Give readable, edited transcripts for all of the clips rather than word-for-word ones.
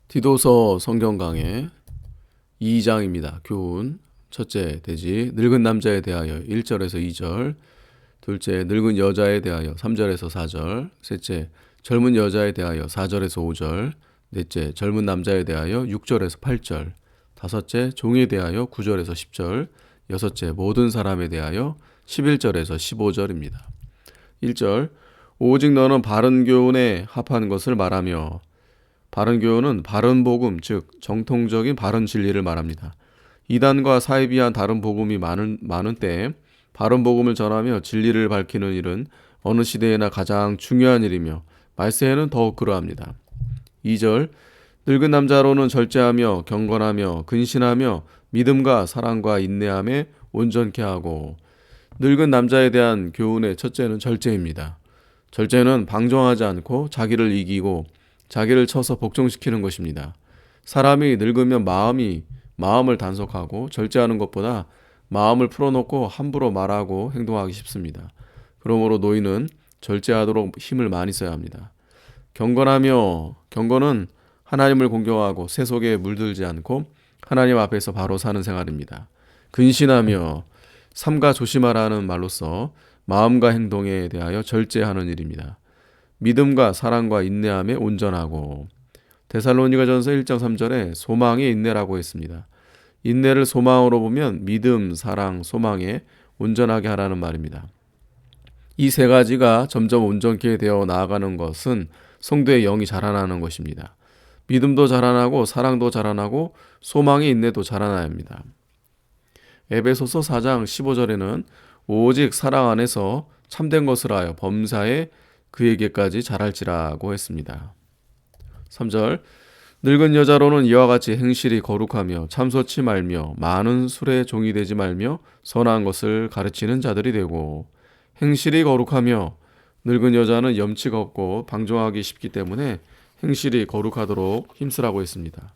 디도서 성경 강해 2장입니다. 교훈. 첫째, 돼지 늙은 남자에 대하여 1절에서 2절. 둘째, 늙은 여자에 대하여 3절에서 4절. 셋째, 젊은 여자에 대하여 4절에서 5절. 넷째, 젊은 남자에 대하여 6절에서 8절. 다섯째, 종에 대하여 9절에서 10절. 여섯째, 모든 사람에 대하여 11절에서 15절입니다. 1절, 오직 너는 바른 교훈에 합한 것을 말하며. 바른 교훈은 바른 복음, 즉 정통적인 바른 진리를 말합니다. 이단과 사이비한 다른 복음이 많은 때에 바른 복음을 전하며 진리를 밝히는 일은 어느 시대에나 가장 중요한 일이며 말세에는 더욱 그러합니다. 2절, 늙은 남자로는 절제하며 경건하며 근신하며 믿음과 사랑과 인내함에 온전케 하고. 늙은 남자에 대한 교훈의 첫째는 절제입니다. 절제는 방종하지 않고 자기를 이기고 자기를 쳐서 복종시키는 것입니다. 사람이 늙으면 마음을 단속하고 절제하는 것보다 마음을 풀어놓고 함부로 말하고 행동하기 쉽습니다. 그러므로 노인은 절제하도록 힘을 많이 써야 합니다. 경건은 하나님을 공경하고 세속에 물들지 않고 하나님 앞에서 바로 사는 생활입니다. 근신하며 삼가 조심하라는 말로써 마음과 행동에 대하여 절제하는 일입니다. 믿음과 사랑과 인내함에 온전하고. 데살로니가전서 1장 3절에 소망의 인내라고 했습니다. 인내를 소망으로 보면 믿음, 사랑, 소망에 온전하게 하라는 말입니다. 이 세 가지가 점점 온전케 되어 나아가는 것은 성도의 영이 자라나는 것입니다. 믿음도 자라나고 사랑도 자라나고 소망의 인내도 자라나야 합니다. 에베소서 4장 15절에는 오직 사랑 안에서 참된 것을 하여 범사에 그에게까지 자랄지라고 했습니다. 3절, 늙은 여자로는 이와 같이 행실이 거룩하며 참소치 말며 많은 술에 종이 되지 말며 선한 것을 가르치는 자들이 되고. 행실이 거룩하며, 늙은 여자는 염치가 없고 방종하기 쉽기 때문에 행실이 거룩하도록 힘쓰라고 했습니다.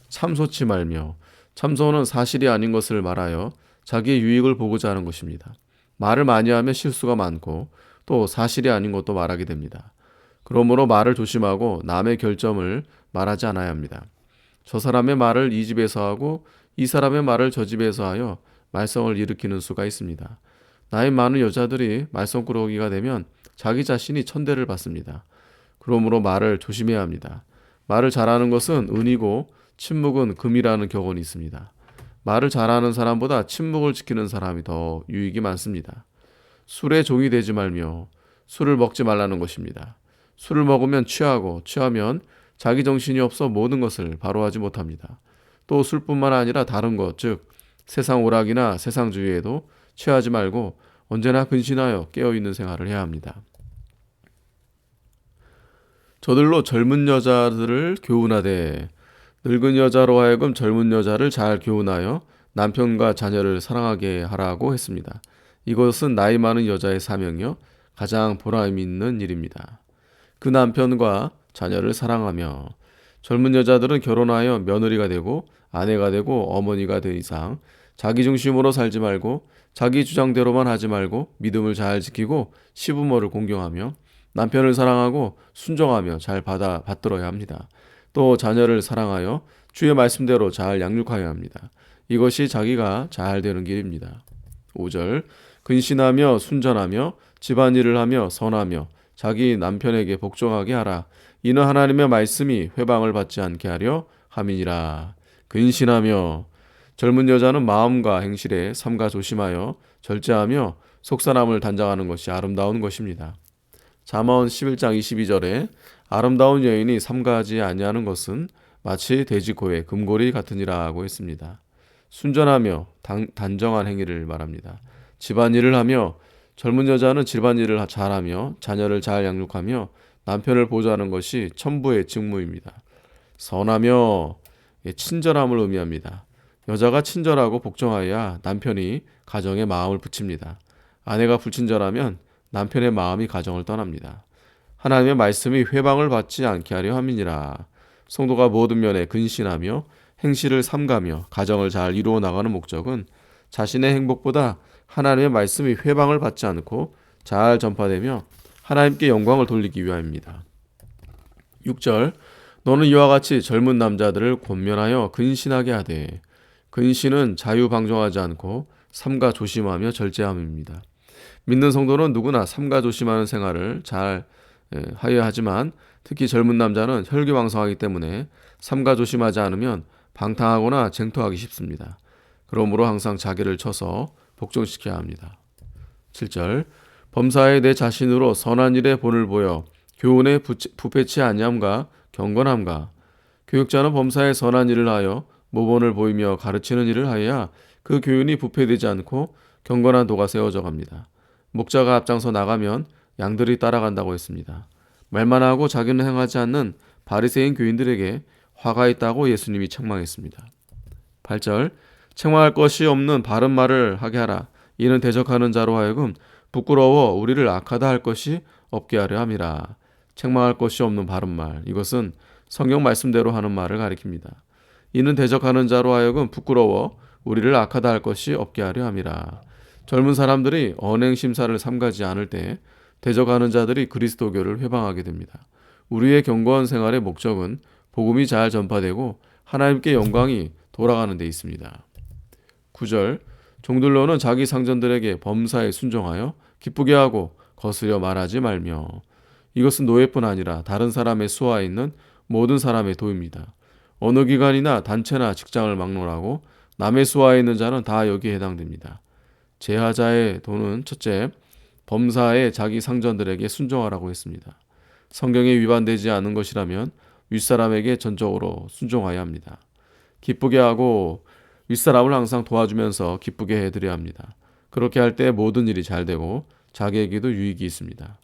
참소치 말며, 참소는 사실이 아닌 것을 말하여 자기의 유익을 보고자 하는 것입니다. 말을 많이 하면 실수가 많고 또 사실이 아닌 것도 말하게 됩니다. 그러므로 말을 조심하고 남의 결점을 말하지 않아야 합니다. 저 사람의 말을 이 집에서 하고 이 사람의 말을 저 집에서 하여 말썽을 일으키는 수가 있습니다. 나이 많은 여자들이 말썽꾸러기가 되면 자기 자신이 천대를 받습니다. 그러므로 말을 조심해야 합니다. 말을 잘하는 것은 은이고 침묵은 금이라는 격언이 있습니다. 말을 잘하는 사람보다 침묵을 지키는 사람이 더 유익이 많습니다. 술에 종이 되지 말며, 술을 먹지 말라는 것입니다. 술을 먹으면 취하면 자기 정신이 없어 모든 것을 바로하지 못합니다. 또 술뿐만 아니라 다른 것, 즉 세상 오락이나 세상주의에도 취하지 말고 언제나 근신하여 깨어있는 생활을 해야 합니다. 저들로 젊은 여자들을 교훈하되. 늙은 여자로 하여금 젊은 여자를 잘 교훈하여 남편과 자녀를 사랑하게 하라고 했습니다. 이것은 나이 많은 여자의 사명이요 가장 보람 있는 일입니다. 그 남편과 자녀를 사랑하며. 젊은 여자들은 결혼하여 며느리가 되고 아내가 되고 어머니가 된 이상 자기 중심으로 살지 말고 자기 주장대로만 하지 말고 믿음을 잘 지키고 시부모를 공경하며 남편을 사랑하고 순종하며 잘 받들어야 합니다. 또 자녀를 사랑하여 주의 말씀대로 잘 양육하여야 합니다. 이것이 자기가 잘 되는 길입니다. 5절, 근신하며 순전하며 집안일을 하며 선하며 자기 남편에게 복종하게 하라. 이는 하나님의 말씀이 회방을 받지 않게 하려 함이니라. 근신하며. 젊은 여자는 마음과 행실에 삼가 조심하여 절제하며 속사람을 단장하는 것이 아름다운 것입니다. 잠언 11장 22절에 아름다운 여인이 삼가하지 아니하는 것은 마치 돼지코의 금고리 같으니라고 했습니다. 순전하며 단정한 행위를 말합니다. 집안일을 하며. 젊은 여자는 집안일을 잘하며 자녀를 잘 양육하며 남편을 보호하는 것이 천부의 직무입니다. 선하며, 친절함을 의미합니다. 여자가 친절하고 복종하여야 남편이 가정에 마음을 붙입니다. 아내가 불친절하면 남편의 마음이 가정을 떠납니다. 하나님의 말씀이 회방을 받지 않게 하려 함이니라. 성도가 모든 면에 근신하며 행실을 삼가며 가정을 잘 이루어 나가는 목적은 자신의 행복보다 하나님의 말씀이 회방을 받지 않고 잘 전파되며 하나님께 영광을 돌리기 위함입니다. 6절, 너는 이와 같이 젊은 남자들을 권면하여 근신하게 하되, 근신은 자유방종하지 않고 삼가 조심하며 절제함입니다. 믿는 성도는 누구나 삼가 조심하는 생활을 잘 하여야 하지만 특히 젊은 남자는 혈기왕성하기 때문에 삼가 조심하지 않으면 방탕하거나 쟁토하기 쉽습니다. 그러므로 항상 자기를 쳐서 복종시켜야 합니다. 7절 범사에 내 자신으로 선한 일에 본을 보여 교훈에 부패치 아니함과 경건함과 교육자는 범사에 선한 일을 하여 모본을 보이며 가르치는 일을 하여야 그 교훈이 부패되지 않고 경건한 도가 세워져 갑니다. 목자가 앞장서 나가면 양들이 따라간다고 했습니다. 말만 하고 자기는 행하지 않는 바리새인 교인들에게 화가 있다고 예수님이 책망했습니다. 8절 책망할 것이 없는 바른 말을 하게 하라. 이는 대적하는 자로 하여금 부끄러워 우리를 악하다 할 것이 없게 하려 함이라. 책망할 것이 없는 바른 말, 이것은 성경 말씀대로 하는 말을 가리킵니다. 이는 대적하는 자로 하여금 부끄러워 우리를 악하다 할 것이 없게 하려 함이라. 젊은 사람들이 언행 심사를 삼가지 않을 때 대적하는 자들이 그리스도교를 회방하게 됩니다. 우리의 경건 생활의 목적은 복음이 잘 전파되고 하나님께 영광이 돌아가는 데 있습니다. 9절 종들로는 자기 상전들에게 범사에 순종하여 기쁘게 하고 거스려 말하지 말며. 이것은 노예뿐 아니라 다른 사람의 수하에 있는 모든 사람의 도입니다. 어느 기관이나 단체나 직장을 막론하고 남의 수하에 있는 자는 다 여기에 해당됩니다. 제하자의 도는 첫째, 범사에 자기 상전들에게 순종하라고 했습니다. 성경에 위반되지 않은 것이라면 윗사람에게 전적으로 순종해야 합니다. 기쁘게 하고 윗사람을 항상 도와주면서 기쁘게 해드려야 합니다. 그렇게 할 때 모든 일이 잘 되고 자기에게도 유익이 있습니다.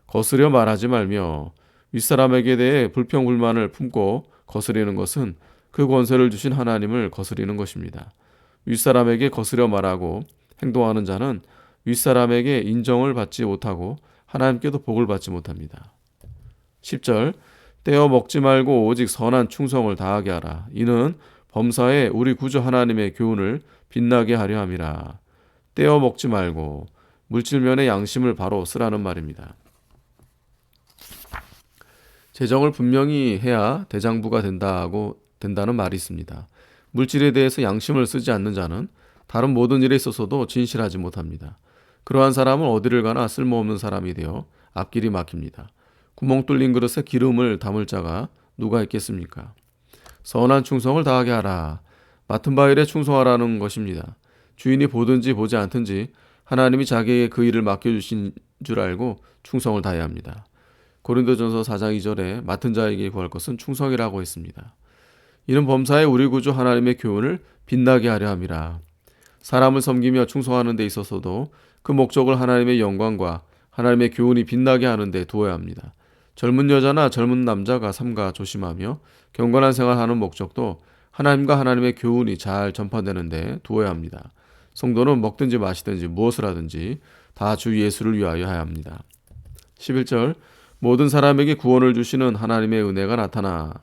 거스려 말하지 말며 윗사람에게 대해 불평불만을 품고 거스리는 것은 그 권세를 주신 하나님을 거스리는 것입니다. 윗사람에게 거스려 말하고 행동하는 자는 윗사람에게 인정을 받지 못하고 하나님께도 복을 받지 못합니다. 10절 떼어 먹지 말고 오직 선한 충성을 다하게 하라. 이는 범사에 우리 구주 하나님의 교훈을 빛나게 하려 함이라. 떼어 먹지 말고 물질면의 양심을 바로 쓰라는 말입니다. 재정을 분명히 해야 대장부가 된다는 말이 있습니다. 물질에 대해서 양심을 쓰지 않는 자는 다른 모든 일에 있어서도 진실하지 못합니다. 그러한 사람은 어디를 가나 쓸모없는 사람이 되어 앞길이 막힙니다. 구멍 뚫린 그릇에 기름을 담을 자가 누가 있겠습니까? 선한 충성을 다하게 하라. 맡은 바 일에 충성하라는 것입니다. 주인이 보든지 보지 않든지 하나님이 자기에게 그 일을 맡겨주신 줄 알고 충성을 다해야 합니다. 고린도전서 4장 2절에 맡은 자에게 구할 것은 충성이라고 했습니다. 이는 범사에 우리 구주 하나님의 교훈을 빛나게 하려 함이라. 사람을 섬기며 충성하는 데 있어서도 그 목적을 하나님의 영광과 하나님의 교훈이 빛나게 하는 데 두어야 합니다. 젊은 여자나 젊은 남자가 삼가 조심하며 경건한 생활하는 목적도 하나님과 하나님의 교훈이 잘 전파되는 데 두어야 합니다. 성도는 먹든지 마시든지 무엇을 하든지 다 주 예수를 위하여 해야 합니다. 11절 모든 사람에게 구원을 주시는 하나님의 은혜가 나타나.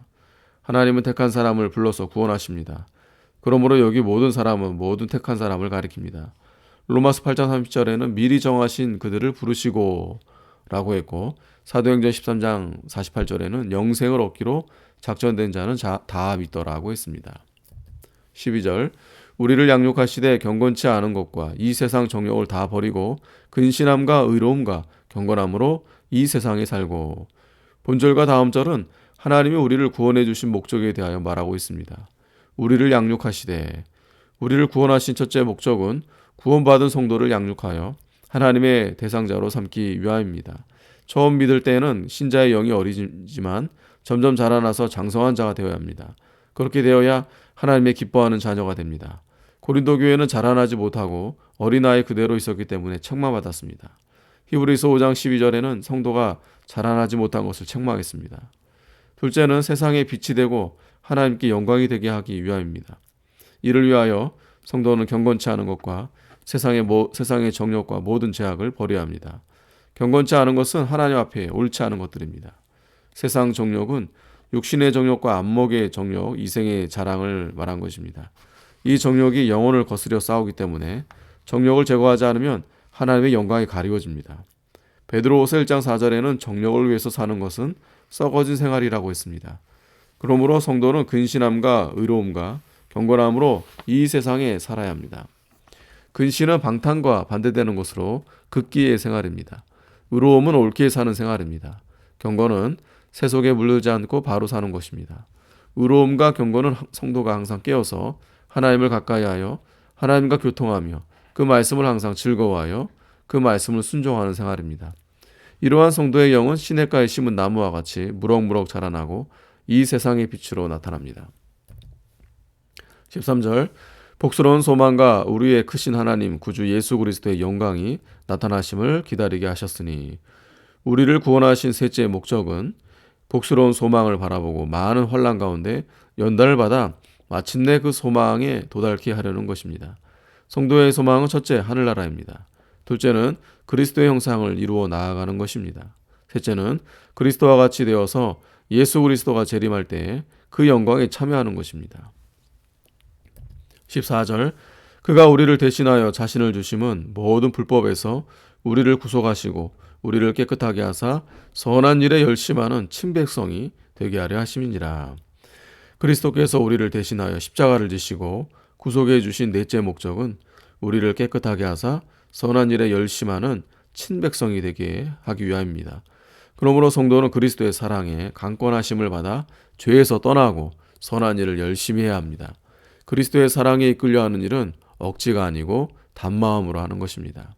하나님은 택한 사람을 불러서 구원하십니다. 그러므로 여기 모든 사람은 모든 택한 사람을 가리킵니다. 로마서 8장 30절에는 미리 정하신 그들을 부르시고 라고 했고 사도행전 13장 48절에는 영생을 얻기로 작전된 자는 다 믿더라고 했습니다. 12절 우리를 양육하시되 경건치 않은 것과 이 세상 정욕을 다 버리고 근신함과 의로움과 경건함으로 이 세상에 살고. 본절과 다음 절은 하나님이 우리를 구원해 주신 목적에 대하여 말하고 있습니다. 우리를 양육하시되, 우리를 구원하신 첫째 목적은 구원받은 성도를 양육하여 하나님의 대상자로 삼기 위함입니다. 처음 믿을 때에는 신자의 영이 어리지만 점점 자라나서 장성한 자가 되어야 합니다. 그렇게 되어야 하나님의 기뻐하는 자녀가 됩니다. 고린도 교회는 자라나지 못하고 어린아이 그대로 있었기 때문에 책망받았습니다. 히브리서 5장 12절에는 성도가 자라나지 못한 것을 책망했습니다. 둘째는 세상에 빛이 되고 하나님께 영광이 되게 하기 위함입니다. 이를 위하여 성도는 경건치 않은 것과 세상의 정욕과 모든 죄악을 버려야 합니다. 경건치 않은 것은 하나님 앞에 옳지 않은 것들입니다. 세상 정욕은 육신의 정욕과 안목의 정욕, 이생의 자랑을 말한 것입니다. 이 정욕이 영혼을 거스려 싸우기 때문에 정욕을 제거하지 않으면 하나님의 영광이 가리워집니다. 베드로후서 1장 4절에는 정욕을 위해서 사는 것은 썩어진 생활이라고 했습니다. 그러므로 성도는 근신함과 의로움과 경건함으로 이 세상에 살아야 합니다. 근신은 방탕과 반대되는 것으로 극기의 생활입니다. 의로움은 옳게 사는 생활입니다. 경건은 세속에 물들지 않고 바로 사는 것입니다. 의로움과 경건은 성도가 항상 깨어서 하나님을 가까이 하여 하나님과 교통하며 그 말씀을 항상 즐거워하여 그 말씀을 순종하는 생활입니다. 이러한 성도의 영은 시냇가에 심은 나무와 같이 무럭무럭 자라나고 이 세상의 빛으로 나타납니다. 13절 복스러운 소망과 우리의 크신 하나님 구주 예수 그리스도의 영광이 나타나심을 기다리게 하셨으니 우리를 구원하신 셋째 목적은 복스러운 소망을 바라보고 많은 환난 가운데 연단을 받아 마침내 그 소망에 도달케 하려는 것입니다. 성도의 소망은 첫째 하늘나라입니다. 둘째는 그리스도의 형상을 이루어 나아가는 것입니다. 셋째는 그리스도와 같이 되어서 예수 그리스도가 재림할 때 그 영광에 참여하는 것입니다. 14절 그가 우리를 대신하여 자신을 주심은 모든 불법에서 우리를 구속하시고 우리를 깨끗하게 하사 선한 일에 열심하는 친백성이 되게 하려 하심이니라. 그리스도께서 우리를 대신하여 십자가를 지시고 구속해 주신 넷째 목적은 우리를 깨끗하게 하사 선한 일에 열심하는 친백성이 되게 하기 위함입니다. 그러므로 성도는 그리스도의 사랑에 강권하심을 받아 죄에서 떠나고 선한 일을 열심히 해야 합니다. 그리스도의 사랑에 이끌려 하는 일은 억지가 아니고 단마음으로 하는 것입니다.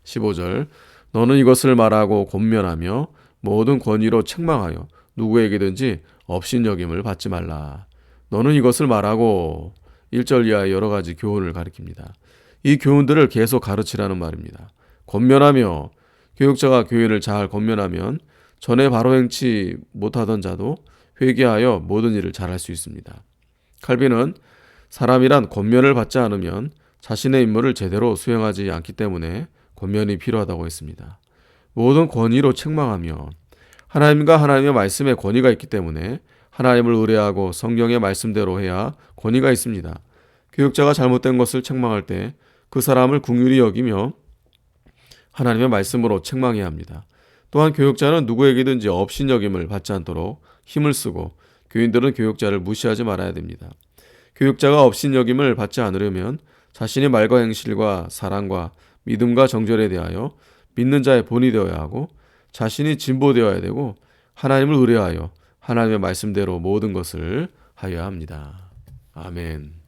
15절 너는 이것을 말하고 권면하며 모든 권위로 책망하여 누구에게든지 업신여김을 받지 말라. 너는 이것을 말하고 1절 이하의 여러 가지 교훈을 가리킵니다. 이 교훈들을 계속 가르치라는 말입니다. 권면하며 교육자가 교인을 잘 권면하면 전에 바로 행치 못하던 자도 회개하여 모든 일을 잘할 수 있습니다. 칼빈은 사람이란 권면을 받지 않으면 자신의 임무를 제대로 수행하지 않기 때문에 권면이 필요하다고 했습니다. 모든 권위로 책망하며 하나님과 하나님의 말씀에 권위가 있기 때문에 하나님을 의뢰하고 성경의 말씀대로 해야 권위가 있습니다. 교육자가 잘못된 것을 책망할 때 그 사람을 긍휼히 여기며 하나님의 말씀으로 책망해야 합니다. 또한 교육자는 누구에게든지 업신여김을 받지 않도록 힘을 쓰고 교인들은 교육자를 무시하지 말아야 됩니다. 교육자가 업신여김을 받지 않으려면 자신의 말과 행실과 사랑과 믿음과 정절에 대하여 믿는 자의 본이 되어야 하고 자신이 진보되어야 되고 하나님을 의뢰하여 하나님의 말씀대로 모든 것을 하여야 합니다. 아멘.